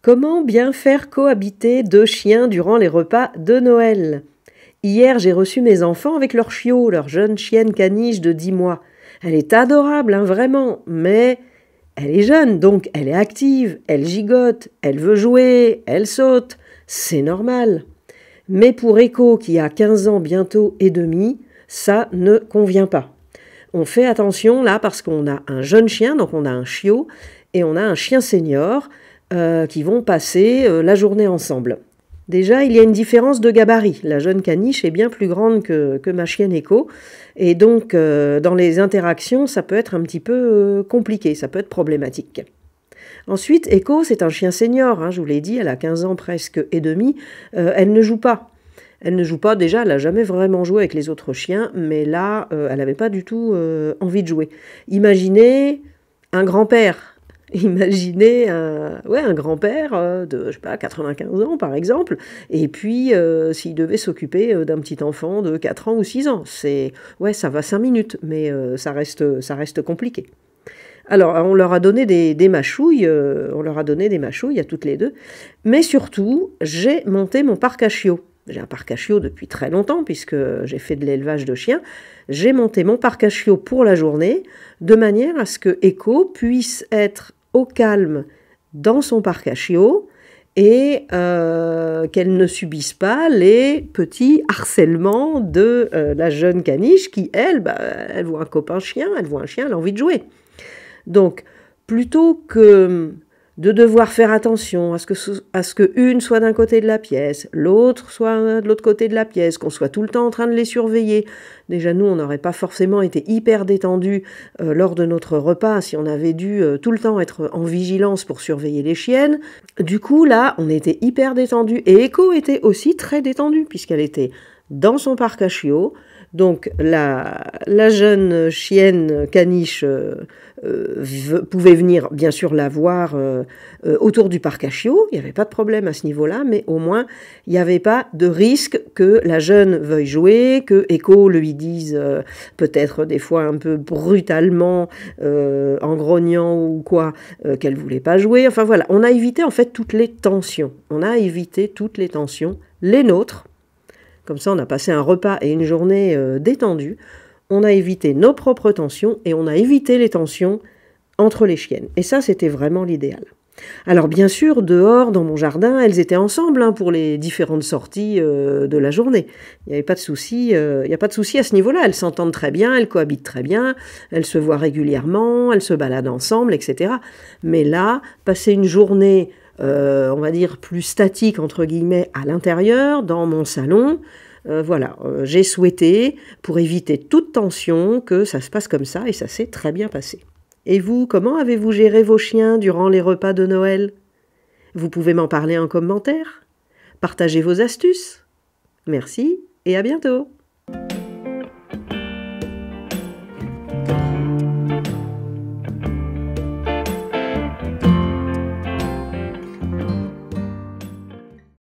Comment bien faire cohabiter deux chiens durant les repas de Noël? Hier, j'ai reçu mes enfants avec leur chiot, leur jeune chienne caniche de 10 mois. Elle est adorable, hein, vraiment, mais elle est jeune, donc elle est active, elle gigote, elle veut jouer, elle saute. C'est normal. Mais pour Echo, qui a 15 ans bientôt et demi, ça ne convient pas. On fait attention là parce qu'on a un jeune chien, donc on a un chiot, et on a un chien senior qui vont passer la journée ensemble. Déjà, il y a une différence de gabarit. La jeune caniche est bien plus grande que ma chienne Echo, et donc dans les interactions, ça peut être un petit peu compliqué, ça peut être problématique. Ensuite, Echo, c'est un chien senior, hein, je vous l'ai dit, elle a 15 ans presque et demi, elle ne joue pas. Elle ne joue pas, déjà, elle n'a jamais vraiment joué avec les autres chiens, mais là, elle n'avait pas du tout envie de jouer. Imaginez un grand-père. Imaginez un grand-père de, je sais pas, 95 ans, par exemple, et puis s'il devait s'occuper d'un petit enfant de 4 ans ou 6 ans. Ouais, ça va 5 minutes, mais ça reste compliqué. Alors, on leur a donné des mâchouilles, à toutes les deux, mais surtout, j'ai monté mon parc à chiots. J'ai un parc à chiots depuis très longtemps, puisque j'ai fait de l'élevage de chiens. J'ai monté mon parc à chiots pour la journée, de manière à ce que Echo puisse être au calme dans son parc à chiots et qu'elle ne subisse pas les petits harcèlements de la jeune caniche qui, elle voit un copain chien, elle voit un chien, elle a envie de jouer. Donc, plutôt que de devoir faire attention à ce que une soit d'un côté de la pièce, l'autre soit de l'autre côté de la pièce, qu'on soit tout le temps en train de les surveiller. Déjà, nous, on n'aurait pas forcément été hyper détendus lors de notre repas si on avait dû tout le temps être en vigilance pour surveiller les chiennes. Du coup, là, on était hyper détendus. Et Echo était aussi très détendue, puisqu'elle était dans son parc à chiots. Donc la jeune chienne caniche pouvait venir bien sûr la voir autour du parc à chiots, il n'y avait pas de problème à ce niveau-là, mais au moins il n'y avait pas de risque que la jeune veuille jouer, que Echo lui dise peut-être des fois un peu brutalement, en grognant ou quoi, qu'elle voulait pas jouer. Enfin voilà, on a évité en fait toutes les tensions, les nôtres. Comme ça, on a passé un repas et une journée détendue. On a évité nos propres tensions et on a évité les tensions entre les chiennes. Et ça, c'était vraiment l'idéal. Alors bien sûr, dehors, dans mon jardin, elles étaient ensemble pour les différentes sorties de la journée. Il n'y avait pas de souci, il n'y a pas de souci à ce niveau-là. Elles s'entendent très bien, elles cohabitent très bien, elles se voient régulièrement, elles se baladent ensemble, etc. Mais là, passer une journée on va dire plus statique entre guillemets à l'intérieur, dans mon salon. J'ai souhaité, pour éviter toute tension, que ça se passe comme ça et ça s'est très bien passé. Et vous, comment avez-vous géré vos chiens durant les repas de Noël? Vous pouvez m'en parler en commentaire. Partagez vos astuces. Merci et à bientôt.